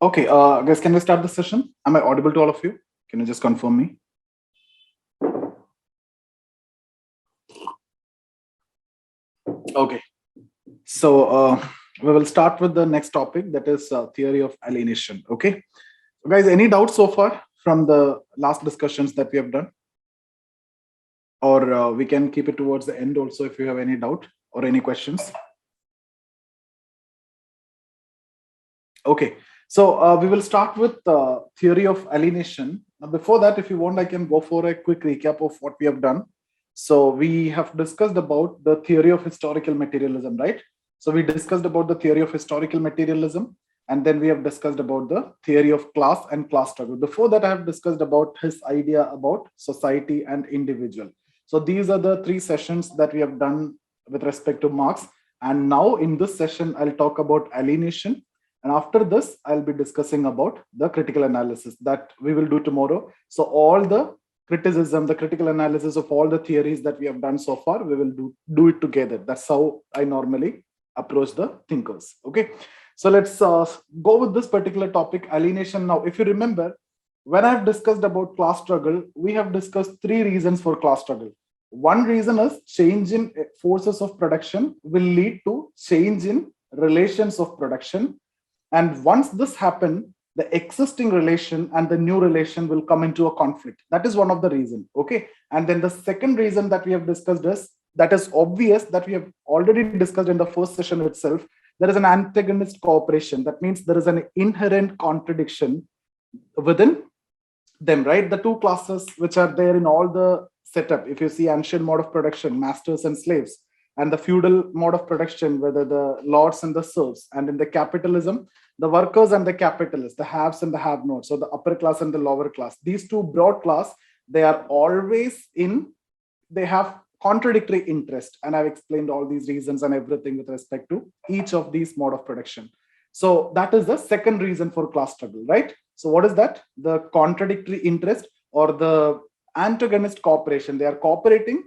Okay, guys, can we start the session? Am I audible to all of you? Can you just confirm me? Okay, so we will start with the next topic, that is theory of alienation. Okay, so guys, any doubts so far from the last discussions that we have done? Or we can keep it towards the end also if you have any doubt or any questions. Okay, so we will start with theory of alienation. Now, before that, if you want, I can go for a quick recap of what we have done. So we have discussed about the theory of historical materialism, right? So we discussed about the theory of historical materialism, and then we have discussed about the theory of class and class struggle. Before that, I have discussed about his idea about society and individual. So these are the three sessions that we have done with respect to Marx. And now in this session, I'll talk about alienation. And after this, I'll be discussing about the critical analysis that we will do tomorrow. So all the criticism, the critical analysis of all the theories that we have done so far, we will do it together. That's how I normally approach the thinkers. Okay. So let's go with this particular topic, alienation. Now, if you remember, when I've discussed about class struggle, we have discussed three reasons for class struggle. One reason is change in forces of production will lead to change in relations of production. And once this happens, the existing relation and the new relation will come into a conflict. That is one of the reasons. Okay. And then the second reason that we have discussed is that is obvious that we have already discussed in the first session itself. There is an antagonist cooperation. That means there is an inherent contradiction within them, right? The two classes which are there in all the setup. If you see ancient mode of production, masters and slaves, and the feudal mode of production, whether the lords and the serfs, and in the capitalism, the workers and the capitalists, the haves and the have-nots, so the upper class and the lower class. These two broad class, they are always they have contradictory interest. And I've explained all these reasons and everything with respect to each of these mode of production. So that is the second reason for class struggle, right? So what is that? The contradictory interest or the antagonist cooperation. They are cooperating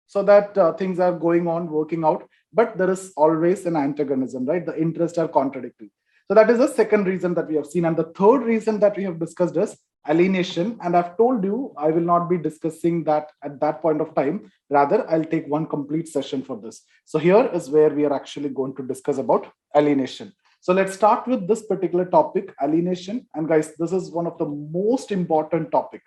so that things are going on, working out, but there is always an antagonism, right? The interests are contradictory. So that is the second reason that we have seen. And the third reason that we have discussed is alienation. And I've told you, I will not be discussing that at that point of time. Rather, I'll take one complete session for this. So here is where we are actually going to discuss about alienation. So let's start with this particular topic, alienation. And guys, this is one of the most important topic.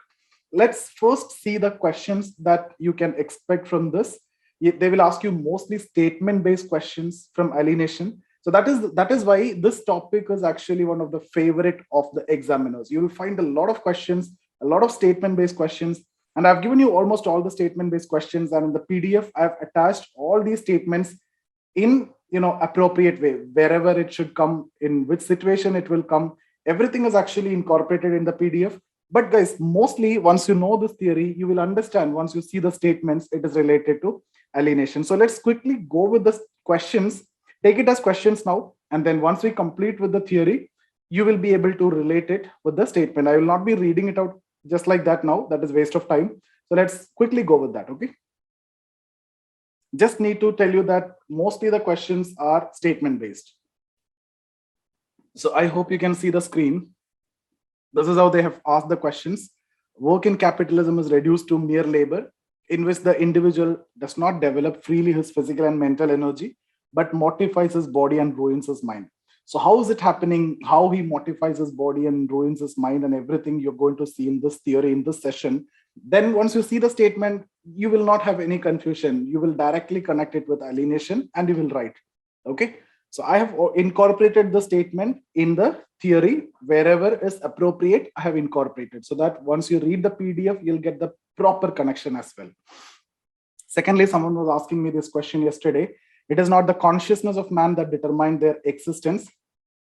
Let's first see the questions that you can expect from this. They will ask you mostly statement-based questions from alienation. So that is why this topic is actually one of the favorite of the examiners. You will find a lot of questions, a lot of statement-based questions. And I've given you almost all the statement-based questions. And in the PDF, I've attached all these statements in appropriate way, wherever it should come, in which situation it will come. Everything is actually incorporated in the PDF. But guys, mostly once you know this theory, you will understand once you see the statements, it is related to alienation. So let's quickly go with the questions. Take it as questions now. And then once we complete with the theory, you will be able to relate it with the statement. I will not be reading it out just like that now. That is waste of time. So let's quickly go with that. Okay. Just need to tell you that mostly the questions are statement based. So I hope you can see the screen. This is how they have asked the questions. Work in capitalism is reduced to mere labor, in which the individual does not develop freely his physical and mental energy, but mortifies his body and ruins his mind. So how is it happening? How he mortifies his body and ruins his mind and everything you're going to see in this theory, in this session. Then once you see the statement, you will not have any confusion. You will directly connect it with alienation and you will write. Okay. So I have incorporated the statement in the theory wherever is appropriate. I have incorporated so that once you read the PDF, you'll get the proper connection as well. Secondly, someone was asking me this question yesterday. It is not the consciousness of man that determine their existence.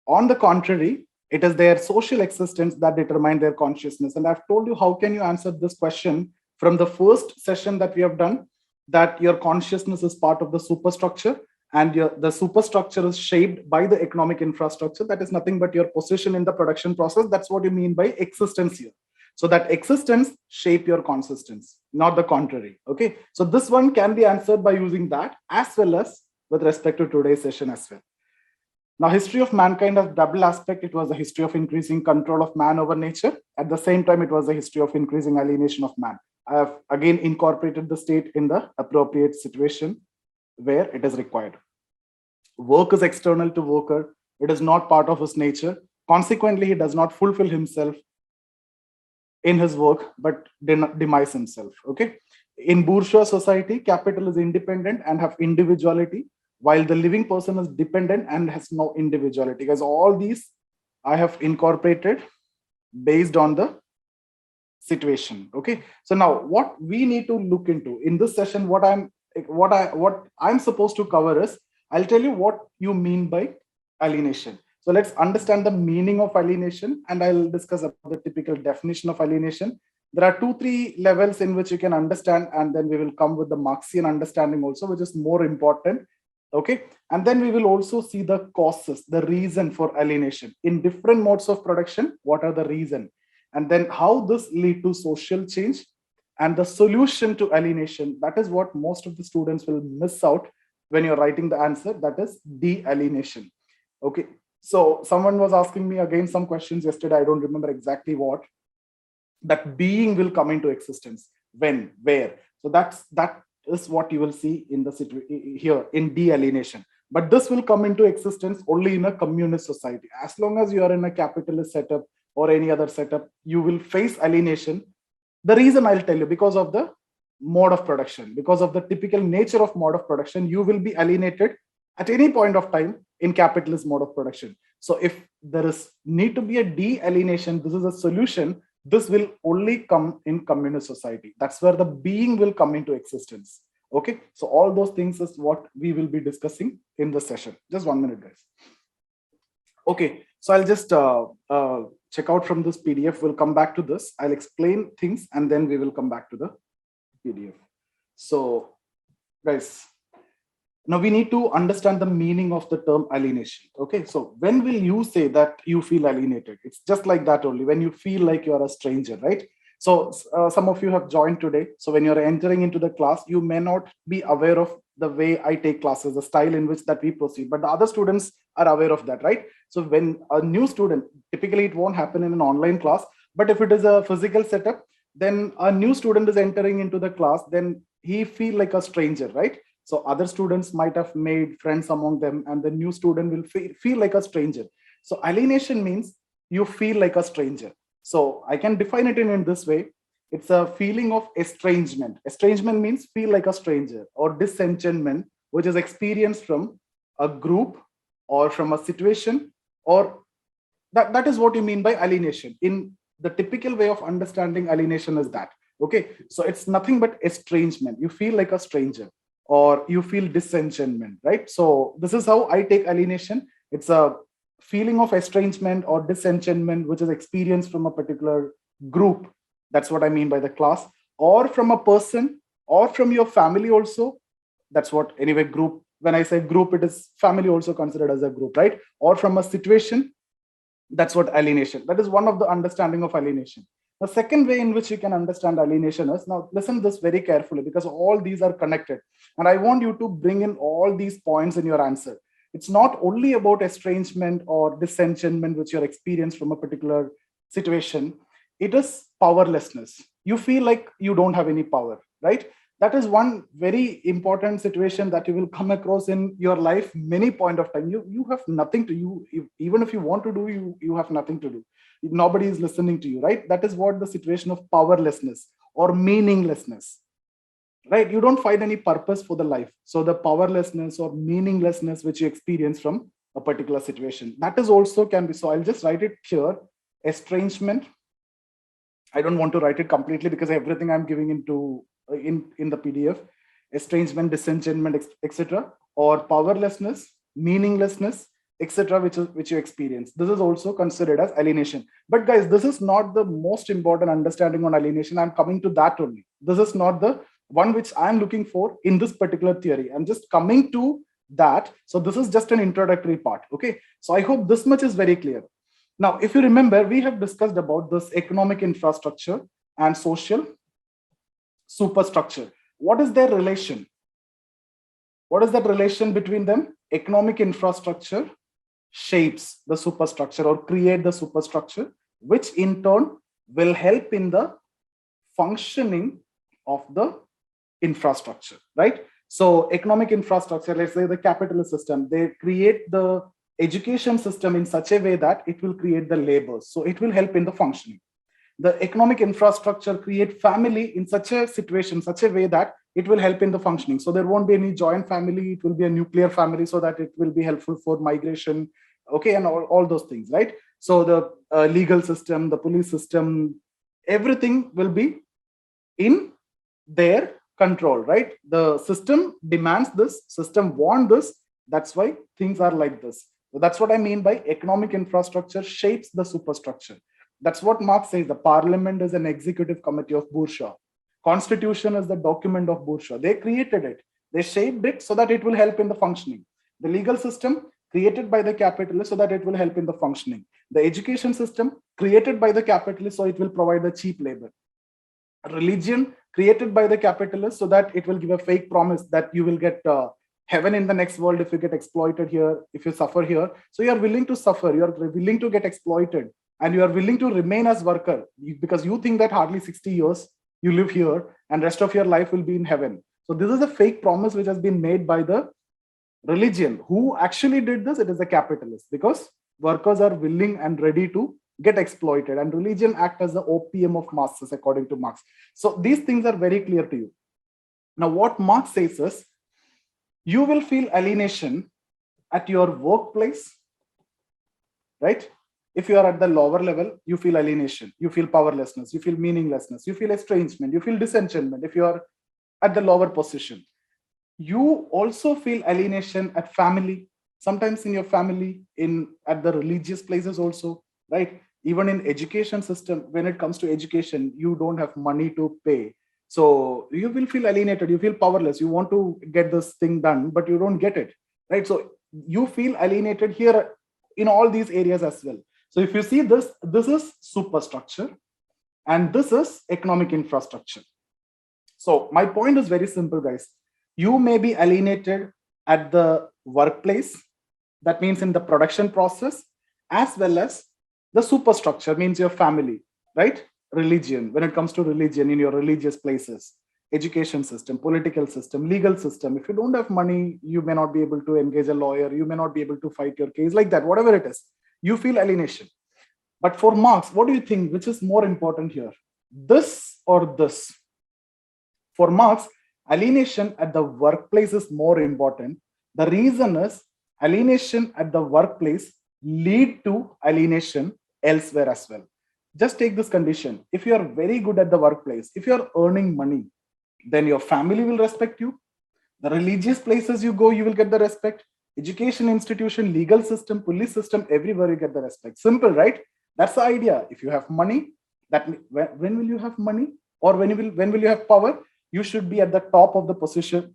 On the contrary, it is their social existence that determine their consciousness. And I've told you, how can you answer this question from the first session that we have done, that your consciousness is part of the superstructure. And the superstructure is shaped by the economic infrastructure. That is nothing but your position in the production process. That's what you mean by existence here. So that existence shape your consistence, not the contrary. Okay. So this one can be answered by using that as well as with respect to today's session as well. Now, history of mankind has double aspect. It was a history of increasing control of man over nature. At the same time, it was a history of increasing alienation of man. I have again incorporated the state in the appropriate situation where it is required. Work is external to worker. It is not part of his nature. Consequently, he does not fulfill himself in his work, but demise himself. Okay. In bourgeois society, capital is independent and have individuality, while the living person is dependent and has no individuality. Because all these I have incorporated based on the situation. Okay. So now what we need to look into in this session, what I'm supposed to cover is, I'll tell you what you mean by alienation. So let's understand the meaning of alienation, and I'll discuss about the typical definition of alienation. There are 2-3 levels in which you can understand, and then we will come with the Marxian understanding also, which is more important. Okay. And then we will also see the causes, the reason for alienation in different modes of production. What are the reason? And then how this lead to social change and the solution to alienation. That is what most of the students will miss out when you're writing the answer. That is de-alienation. Okay. So someone was asking me again some questions yesterday. I don't remember exactly what. That being will come into existence. When, where? So that is what you will see in the situation here in de-alienation. But this will come into existence only in a communist society. As long as you are in a capitalist setup or any other setup, you will face alienation. The reason I'll tell you, because of the mode of production, because of the typical nature of mode of production, you will be alienated at any point of time in capitalist mode of production. So if there is need to be a de-alienation, this is a solution. This will only come in communist society. That's where the being will come into existence. Okay. So all those things is what we will be discussing in the session. Just 1 minute, guys. Okay. So I'll just check out from this PDF. We'll come back to this. I'll explain things and then we will come back to the PDF. So guys, now we need to understand the meaning of the term alienation. Okay. So when will you say that you feel alienated? It's just like that only, when you feel like you're a stranger, right? So some of you have joined today. So when you're entering into the class, you may not be aware of the way I take classes, the style in which that we proceed, but the other students are aware of that, right? So when a new student, typically it won't happen in an online class, but if it is a physical setup, then a new student is entering into the class, then he feel like a stranger, right? So other students might have made friends among them, and the new student will feel like a stranger. So alienation means you feel like a stranger. So I can define it in this way. It's a feeling of estrangement. Estrangement means feel like a stranger, or disenchantment, which is experienced from a group or from a situation, or that is what you mean by alienation. In the typical way of understanding alienation is that. Okay. So it's nothing but estrangement. You feel like a stranger or you feel disenchantment, right? So this is how I take alienation. It's a feeling of estrangement or disenchantment, which is experienced from a particular group. That's what I mean by the class, or from a person, or from your family also. That's what, anyway, group. When I say group, it is family also considered as a group, right? Or from a situation. That's what alienation. That is one of the understanding of alienation. The second way in which you can understand alienation is, now listen this very carefully, because all these are connected. And I want you to bring in all these points in your answer. It's not only about estrangement or disenchantment, which you're experienced from a particular situation. It is powerlessness. You feel like you don't have any power, right? That is one very important situation that you will come across in your life. Many point of time, you have nothing to you. Even if you want to do, you have nothing to do. Nobody is listening to you, right? That is what the situation of powerlessness or meaninglessness, right? You don't find any purpose for the life. So the powerlessness or meaninglessness which you experience from a particular situation, that is also can be. So I'll just write it here: estrangement. I don't want to write it completely because everything I'm giving into in the PDF: estrangement, disenchantment, etc., or powerlessness, meaninglessness, etc., which you experience. This is also considered as alienation. But guys, this is not the most important understanding on alienation. I'm coming to that only. This is not the one which I'm looking for in this particular theory. I'm just coming to that. So this is just an introductory part. Okay. So I hope this much is very clear. Now, if you remember, we have discussed about this economic infrastructure and social superstructure. What is their relation? What is that relation between them? Economic infrastructure shapes the superstructure or create the superstructure, which in turn will help in the functioning of the infrastructure, right? So economic infrastructure, let's say the capitalist system, they create the education system in such a way that it will create the labor. So it will help in the functioning. The economic infrastructure create family in such a situation, such a way that it will help in the functioning. So there won't be any joint family, it will be a nuclear family so that it will be helpful for migration, okay, and all those things, right? So the legal system, the police system, everything will be in their control, right? The system demands this, system want this, that's why things are like this. So that's what I mean by economic infrastructure shapes the superstructure. That's what Marx says. The parliament is an executive committee of bourgeois. Constitution is the document of bourgeois. They created it. They shaped it so that it will help in the functioning. The legal system created by the capitalists so that it will help in the functioning. The education system created by the capitalists so it will provide the cheap labor. Religion created by the capitalists so that it will give a fake promise that you will get heaven in the next world if you get exploited here, if you suffer here. So you are willing to suffer, you are willing to get exploited, and you are willing to remain as worker because you think that hardly 60 years you live here and rest of your life will be in heaven. So this is a fake promise which has been made by the religion. Who actually did this? It is the capitalist, because workers are willing and ready to get exploited, and religion act as the opium of masses according to Marx. So these things are very clear to you. Now what Marx says is, you will feel alienation at your workplace, right? If you are at the lower level, you feel alienation, you feel powerlessness, you feel meaninglessness, you feel estrangement, you feel disenchantment. If you are at the lower position, you also feel alienation at family, sometimes in your family, in at the religious places also, right? Even in education system, when it comes to education, you don't have money to pay, so you will feel alienated, you feel powerless, you want to get this thing done but you don't get it, right? So you feel alienated here in all these areas as well. So if you see this, this is superstructure and this is economic infrastructure. So my point is very simple, guys. You may be alienated at the workplace, that means in the production process, as well as the superstructure, means your family, right? Religion, when it comes to religion, in your religious places, education system, political system, legal system. If you don't have money, you may not be able to engage a lawyer, you may not be able to fight your case, like that, whatever it is, you feel alienation. But for Marx, what do you think, which is more important here, this or this? For Marx, alienation at the workplace is more important. The reason is alienation at the workplace lead to alienation elsewhere as well. Just take this condition. If you are very good at the workplace, if you are earning money, then your family will respect you. The religious places you go, you will get the respect. Education institution, legal system, police system, everywhere you get the respect. Simple, right? That's the idea. If you have money, that when will you have money, or when will you have power? You should be at the top of the position,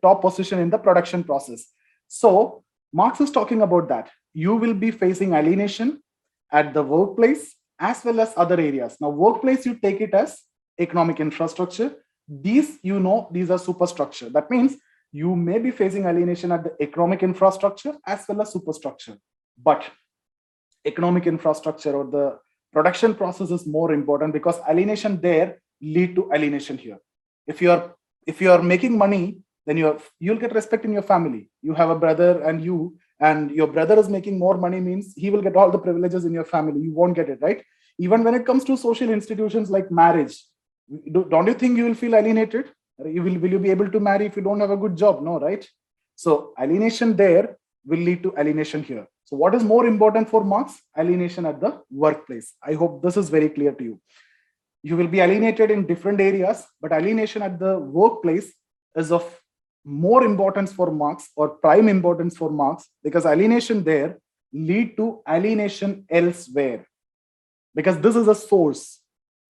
top position in the production process. So Marx is talking about that. You will be facing alienation at the workplace as well as other areas. Now, workplace, you take it as economic infrastructure. These, these are superstructure. That means you may be facing alienation at the economic infrastructure as well as superstructure. But economic infrastructure or the production process is more important, because alienation there lead to alienation here. If you are making money, then you'll get respect in your family. You have a brother, and your brother is making more money, means he will get all the privileges in your family. You won't get it, right? Even when it comes to social institutions like marriage, don't you think you will feel alienated? Will you be able to marry if you don't have a good job? No, right? So alienation there will lead to alienation here. So what is more important for Marx? Alienation at the workplace. I hope this is very clear to you. You will be alienated in different areas, but alienation at the workplace is of more importance for Marx, or prime importance for Marx, because alienation there lead to alienation elsewhere, because this is a source.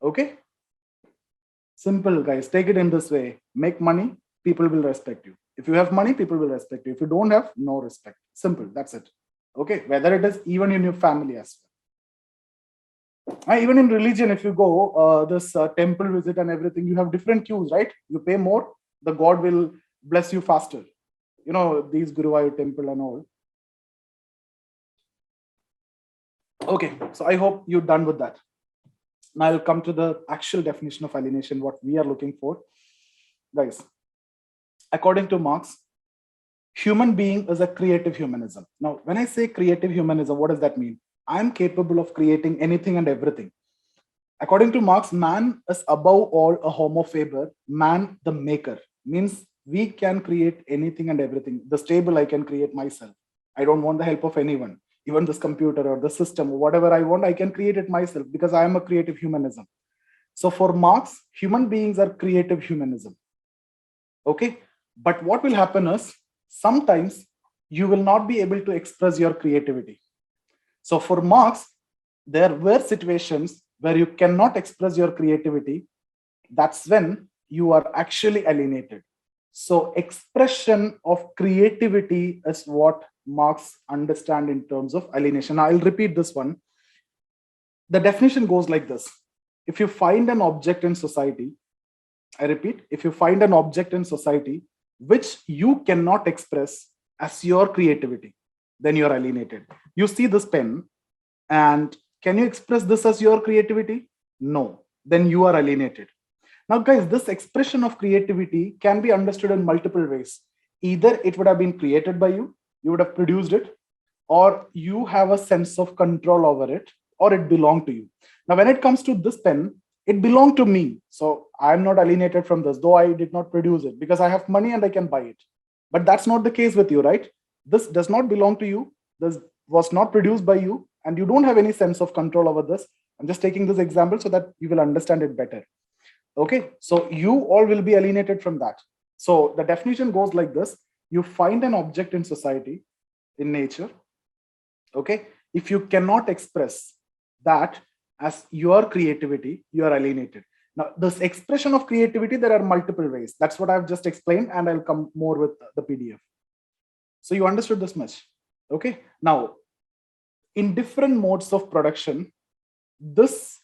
Okay, simple, guys. Take it in this way. Make money, people will respect you. If you have money, people will respect you. If you don't have, no respect. Simple, that's it. Okay, whether it is even in your family as well. Even in religion, if you go this temple visit and everything, you have different queues, right? You pay more, the god will bless you faster. These Guruvayur temple and all. Okay, so I hope you're done with that. Now I'll come to the actual definition of alienation, what we are looking for. Guys, according to Marx, human being is a creative humanism. Now, when I say creative humanism, what does that mean? I'm capable of creating anything and everything. According to Marx, man is above all a homo faber, man the maker. Means we can create anything and everything. The table I can create myself. I don't want the help of anyone. Even this computer or the system or whatever I want, I can create it myself because I am a creative humanism. So for Marx, human beings are creative humanism. Okay, but what will happen is sometimes you will not be able to express your creativity. So for Marx, there were situations where you cannot express your creativity. That's when you are actually alienated. So expression of creativity is what Marx understand in terms of alienation. Now, I'll repeat this one. The definition goes like this. If you find an object in society, I repeat, if you find an object in society which you cannot express as your creativity, then you're alienated. You see this pen, and can you express this as your creativity? No, then you are alienated. Now, guys, this expression of creativity can be understood in multiple ways. Either it would have been created by you, you would have produced it, or you have a sense of control over it, or it belonged to you. Now, when it comes to this pen, it belonged to me. So I'm not alienated from this, though I did not produce it because I have money and I can buy it. But that's not the case with you, right? This does not belong to you. This was not produced by you, and you don't have any sense of control over this. I'm just taking this example so that you will understand it better. Okay, so you all will be alienated from that. So the definition goes like this. You find an object in society, in nature. Okay, if you cannot express that as your creativity, you are alienated. Now, this expression of creativity, there are multiple ways. That's what I've just explained, and I'll come more with the PDF. So you understood this much. Okay, now in different modes of production, this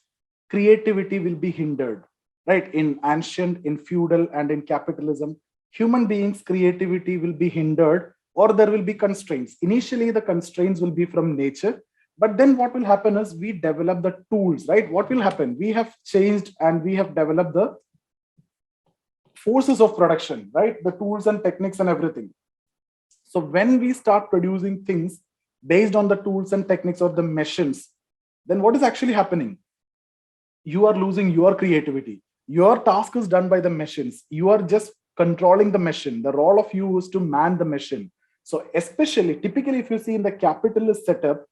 creativity will be hindered, right? In ancient, in feudal, and in capitalism, human beings' creativity will be hindered, or there will be constraints. Initially, the constraints will be from nature, but then what will happen is we develop the tools, right? What will happen? We have changed and we have developed the forces of production, right? The tools and techniques and everything. So when we start producing things based on the tools and techniques of the machines, then what is actually happening? You are losing your creativity. Your task is done by the machines. You are just controlling the machine. The role of you is to man the machine. So especially, typically, if you see in the capitalist setup,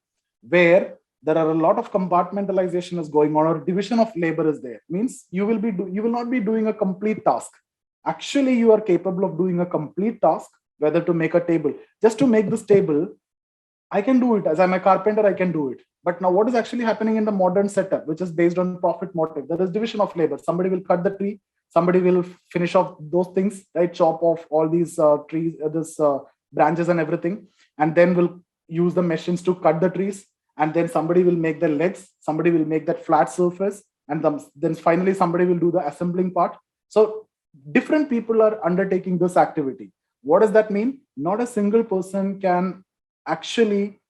where there are a lot of compartmentalization is going on, or division of labor is there, means you will not be doing a complete task. Actually, you are capable of doing a complete task, whether to make a table. Just to make this table, I can do it. As I'm a carpenter, I can do it. But now what is actually happening in the modern setup, which is based on profit motive? There is division of labor. Somebody will cut the tree, somebody will finish off those things, right? Chop off all these trees, branches and everything, and then will use the machines to cut the trees. And then somebody will make the legs, somebody will make that flat surface, and then finally somebody will do the assembling part. So different people are undertaking this activity. What does that mean? Not a single person can actually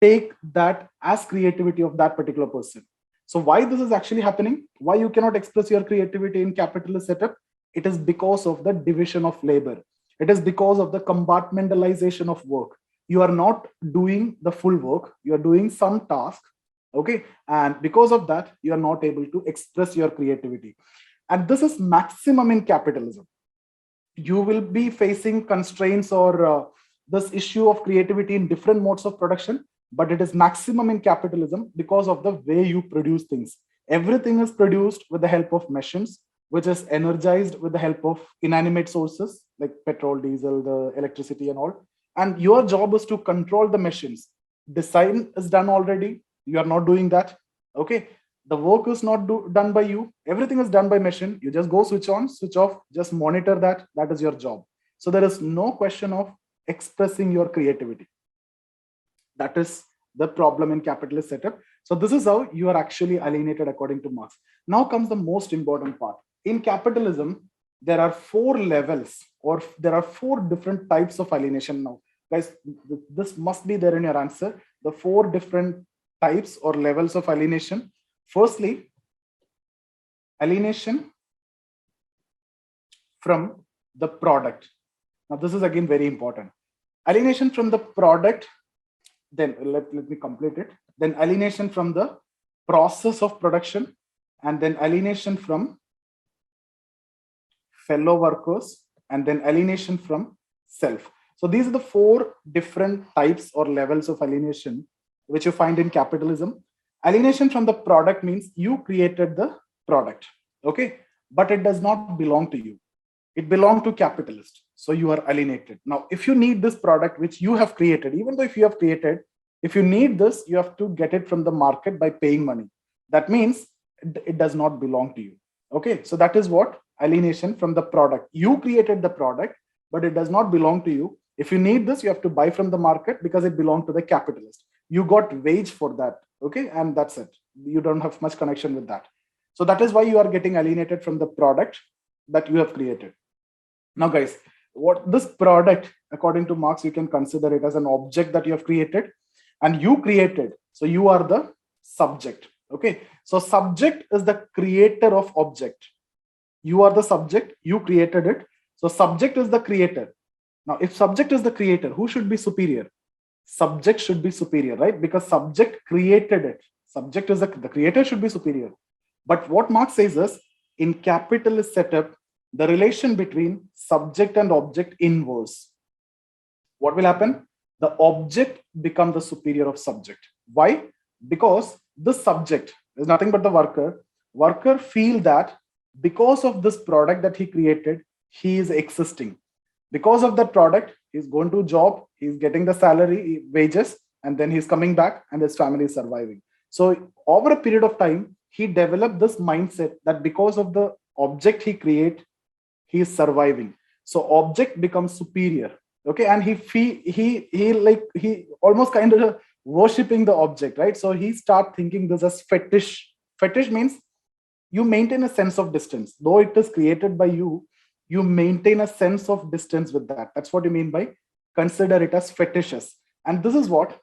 take that as creativity of that particular person. So why this is actually happening? Why you cannot express your creativity in capitalist setup? It is because of the division of labor. It is because of the compartmentalization of work. You are not doing the full work. You are doing some task. Okay. And because of that, you are not able to express your creativity. And this is maximum in capitalism. You will be facing constraints or this issue of creativity in different modes of production, but it is maximum in capitalism because of the way you produce things. Everything is produced with the help of machines, which is energized with the help of inanimate sources like petrol, diesel, the electricity and all. And your job is to control the machines. Design is done already. You are not doing that. Okay. The work is not done by you. Everything is done by machine. You just go switch on, switch off, just monitor that. That is your job. So there is no question of expressing your creativity. That is the problem in capitalist setup. So this is how you are actually alienated according to Marx. Now comes the most important part. In capitalism, there are 4 levels, or there are 4 different types of alienation. Now, guys, this must be there in your answer. The 4 different types or levels of alienation. Firstly, alienation from the product. Now, this is again very important. Alienation from the product, then let me complete it. Then alienation from the process of production, and then alienation from fellow workers, and then alienation from self. So these are the four different types or levels of alienation which you find in capitalism. Alienation from the product means you created the product, okay, but it does not belong to you. It belongs to capitalist. So you are alienated. Now, if you need this product which you have created, even though if you have created, if you need this, you have to get it from the market by paying money. That means it does not belong to you. Okay, so that is what alienation from the product. You created the product, but it does not belong to you. If you need this, you have to buy from the market because it belongs to the capitalist. You got wage for that, okay, and that's it. You don't have much connection with that. So that is why you are getting alienated from the product that you have created. Now, guys, what this product, according to Marx, you can consider it as an object that you have created, and you created. So you are the subject. Okay, so subject is the creator of object. You are the subject, you created it. So subject is the creator. Now, if subject is the creator, who should be superior? Subject should be superior, right? Because subject created it. Subject is the creator should be superior. But what Marx says is, in capitalist setup, the relation between subject and object inverse. What will happen? The object become the superior of subject. Why? Because the subject is nothing but the worker. Worker feel that because of this product that he created, he is existing. Because of that product, he's going to job, he's getting the salary, wages, and then he's coming back and his family is surviving. So over a period of time, he developed this mindset that because of the object he create, he is surviving. So object becomes superior. Okay, and he almost kind of worshipping the object, right? So he start thinking this as fetish. Fetish means you maintain a sense of distance, though it is created by you. You maintain a sense of distance with that. That's what you mean by consider it as fetishes. And this is what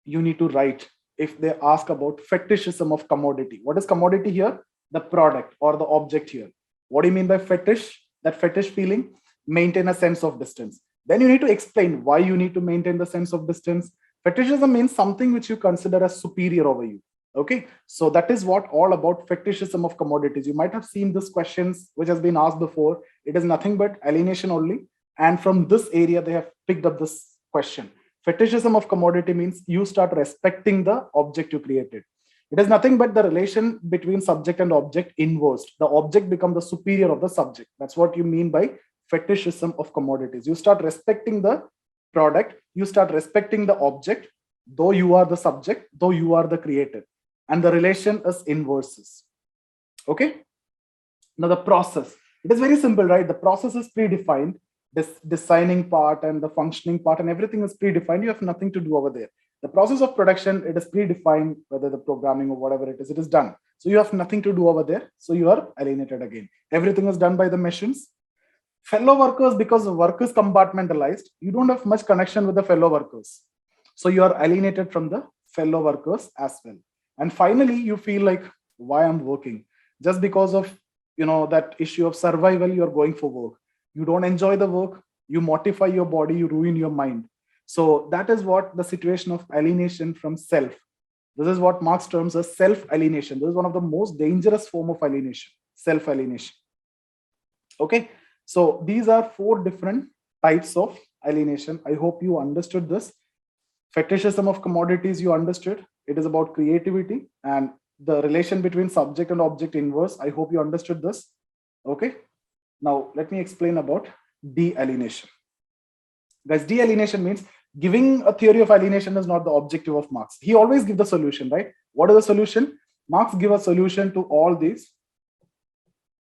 you need to write if they ask about fetishism of commodity. What is commodity here? The product or the object here. What do you mean by fetish? That fetish feeling, maintain a sense of distance. Then you need to explain why you need to maintain the sense of distance. Fetishism means something which you consider as superior over you. Okay, so that is what all about fetishism of commodities. You might have seen this questions which has been asked before. It is nothing but alienation only. And from this area, they have picked up this question. Fetishism of commodity means you start respecting the object you created. It is nothing but the relation between subject and object inversed. The object becomes the superior of the subject. That's what you mean by fetishism of commodities. You start respecting the product, you start respecting the object, though you are the subject, though you are the creator. And the relation is inverses. Okay? Now the process. It is very simple, right? The process is predefined. This designing part and the functioning part and everything is predefined. You have nothing to do over there. The process of production, it is predefined, whether the programming or whatever it is done. So you have nothing to do over there. So you are alienated again. Everything is done by the machines. Fellow workers, because the work is compartmentalized, you don't have much connection with the fellow workers. So you are alienated from the fellow workers as well. And finally, you feel like, why I'm working? Just because of, that issue of survival, you're going for work. You don't enjoy the work, you mortify your body, you ruin your mind. So that is what the situation of alienation from self. This is what Marx terms as self-alienation. This is one of the most dangerous form of alienation, self-alienation. Okay, so these are 4 different types of alienation. I hope you understood this. Fetishism of commodities, you understood. It is about creativity and the relation between subject and object inverse. I hope you understood this. Okay, now let me explain about dealienation. Guys, dealienation means giving a theory of alienation is not the objective of Marx. He always gives the solution, right? What is the solution? Marx gives a solution to all these.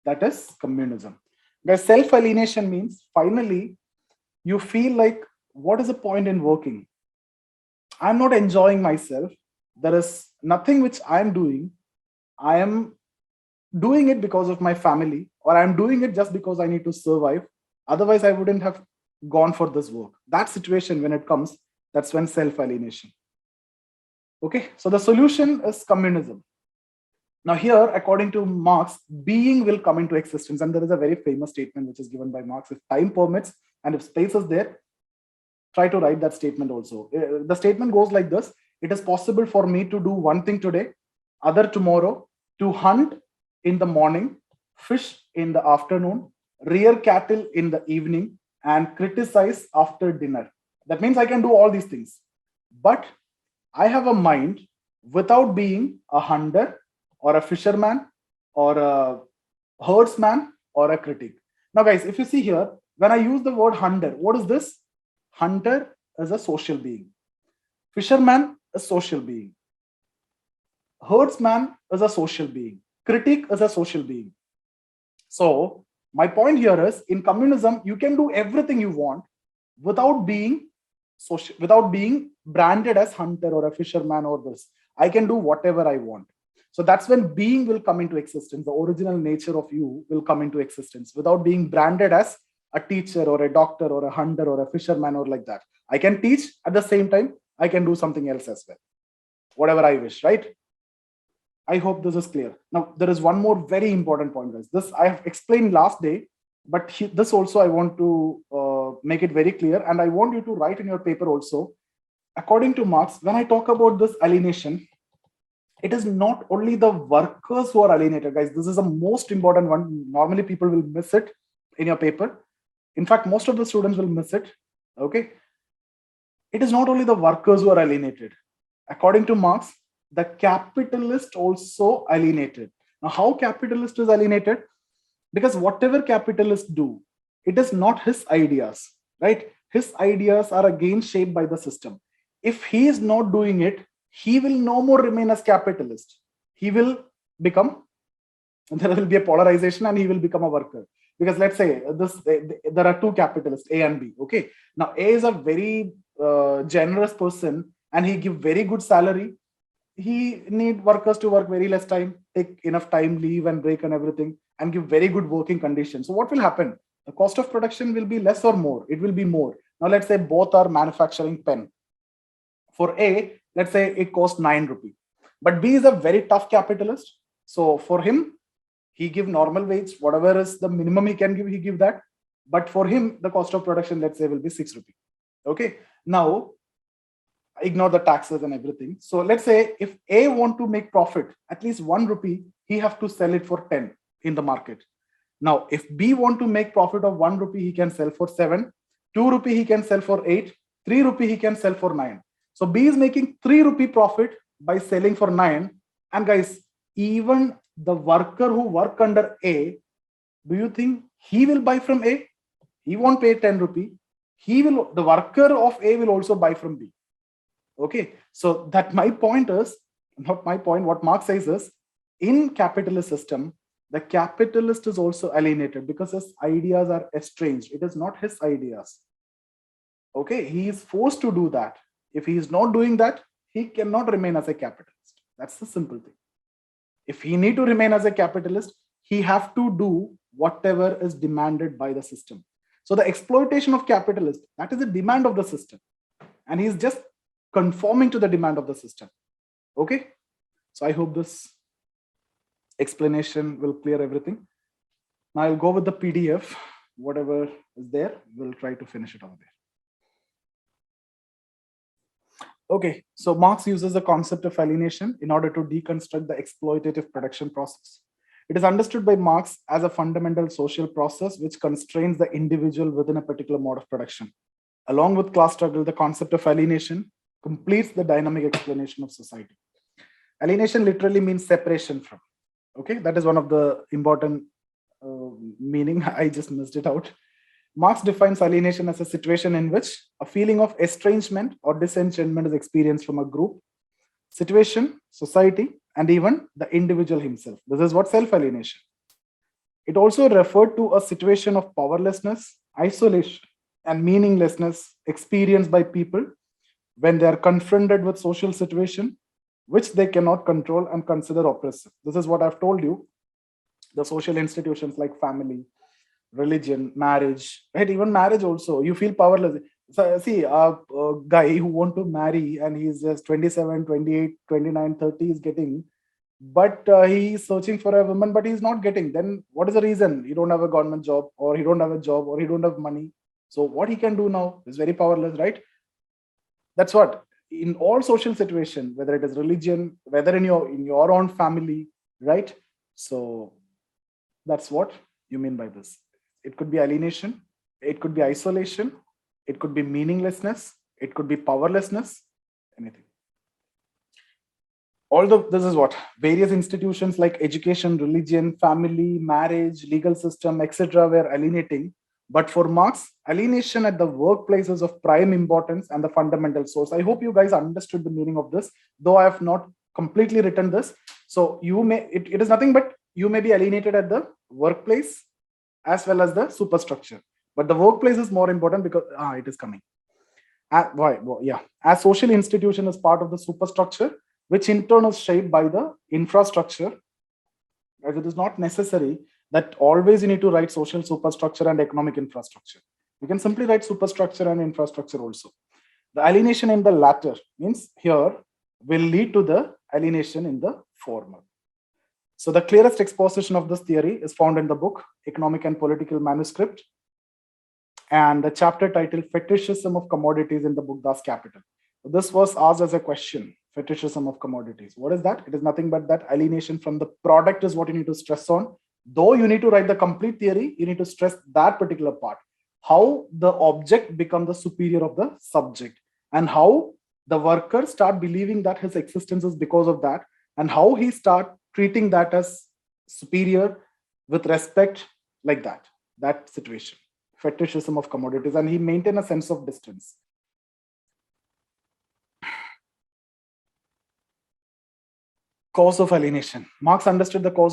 That is communism. Guys, self-alienation means finally you feel like, what is the point in working? I'm not enjoying myself. There is nothing which I'm doing. I am doing it because of my family, or I'm doing it just because I need to survive. Otherwise, I wouldn't have gone for this work. That situation, when it comes, that's when self-alienation. Okay, so the solution is communism. Now here, according to Marx, being will come into existence. And there is a very famous statement which is given by Marx: if time permits and if space is there, try to write that statement also. The statement goes like this: it is possible for me to do one thing today, other tomorrow, to hunt in the morning, fish in the afternoon, rear cattle in the evening, and criticize after dinner. That means I can do all these things. But I have a mind without being a hunter or a fisherman or a herdsman or a critic. Now, guys, if you see here, when I use the word hunter, what is this? Hunter is a social being. Fisherman is a social being. Herdsman is a social being. Critic is a social being. So my point here is, in communism, you can do everything you want without being social, without being branded as hunter or a fisherman or this. I can do whatever I want. So that's when being will come into existence. The original nature of you will come into existence without being branded as a teacher or a doctor or a hunter or a fisherman or like that. I can teach at the same time. I can do something else as well, whatever I wish, right? I hope this is clear. Now, there is one more very important point, guys. This I have explained last day, but this also I want to make it very clear. And I want you to write in your paper also. According to Marx, when I talk about this alienation, it is not only the workers who are alienated, guys. This is the most important one. Normally, people will miss it in your paper. In fact, most of the students will miss it. Okay. It is not only the workers who are alienated. According to Marx, the capitalist also alienated. Now, how capitalist is alienated? Because whatever capitalists do, it is not his ideas, right? His ideas are again shaped by the system. If he is not doing it, he will no more remain as capitalist. He will become, there will be a polarization and he will become a worker. Because let's say there are two capitalists, A and B. Okay. Now, A is a very generous person and he give very good salary. He need workers to work very less time, take enough time, leave and break and everything, and give very good working conditions. So what will happen? The cost of production will be less or more. It will be more. Now let's say both are manufacturing pen. For A, let's say it costs 9 rupees. But B is a very tough capitalist. So for him, he give normal wage, whatever is the minimum he can give, he give that. But for him, the cost of production, let's say, will be 6 rupees. Okay. Now, ignore the taxes and everything. So let's say if A want to make profit, at least 1 rupee, he have to sell it for 10 in the market. Now, if B want to make profit of 1 rupee, he can sell for 7, 2 rupee he can sell for 8, 3 rupee he can sell for 9. So B is making 3 rupee profit by selling for 9. And guys, even the worker who work under A, do you think he will buy from A? He won't pay 10 rupee. The worker of A will also buy from B. Okay, so that my point is, not my point, what Marx says is, in capitalist system, the capitalist is also alienated because his ideas are estranged. It is not his ideas. Okay, he is forced to do that. If he is not doing that, he cannot remain as a capitalist. That's the simple thing. If he need to remain as a capitalist, he have to do whatever is demanded by the system. So the exploitation of capitalists, that is the demand of the system. And he's just conforming to the demand of the system. Okay, so I hope this explanation will clear everything. Now I'll go with the PDF, whatever is there, we'll try to finish it over there. Okay, so Marx uses the concept of alienation in order to deconstruct the exploitative production process. It is understood by Marx as a fundamental social process which constrains the individual within a particular mode of production. Along with class struggle, the concept of alienation completes the dynamic explanation of society. Alienation literally means separation from. Okay, that is one of the important meaning. I just missed it out. Marx defines alienation as a situation in which a feeling of estrangement or disenchantment is experienced from a group, situation, society, and even the individual himself. This is what self-alienation. It also referred to a situation of powerlessness, isolation, and meaninglessness experienced by people when they are confronted with social situation which they cannot control and consider oppressive. This is what I've told you. The social institutions like family, religion, marriage, right? Even marriage also, you feel powerless. So see, a guy who want to marry and he's just 27, 28, 29, 30 is getting, but he's searching for a woman, but he's not getting. Then what is the reason? He don't have a government job, or he don't have a job, or he don't have money. So what he can do now is very powerless, right? That's what in all social situation, whether it is religion, whether in your own family, right? So that's what you mean by this. It could be alienation, it could be isolation, it could be meaninglessness, it could be powerlessness, anything. Although this is what various institutions like education, religion, family, marriage, legal system, etc., were alienating. But for Marx, alienation at the workplace is of prime importance and the fundamental source. I hope you guys understood the meaning of this, though I have not completely written this. So you may it is nothing but you may be alienated at the workplace as well as the superstructure. But the workplace is more important because it is coming. Why? Well, yeah, as social institution is part of the superstructure, which in turn is shaped by the infrastructure, as it is not necessary that always you need to write social superstructure and economic infrastructure. You can simply write superstructure and infrastructure also. The alienation in the latter means here will lead to the alienation in the former. So the clearest exposition of this theory is found in the book Economic and Political Manuscript, and the chapter titled Fetishism of Commodities in the book Das Kapital. This was asked as a question, fetishism of commodities. What is that? It is nothing but that alienation from the product is what you need to stress on. Though you need to write the complete theory, you need to stress that particular part. How the object becomes the superior of the subject, and how the worker start believing that his existence is because of that, and how he start treating that as superior with respect, like that situation. Fetishism of commodities, and he maintained a sense of distance. Cause of alienation. Marx understood the cause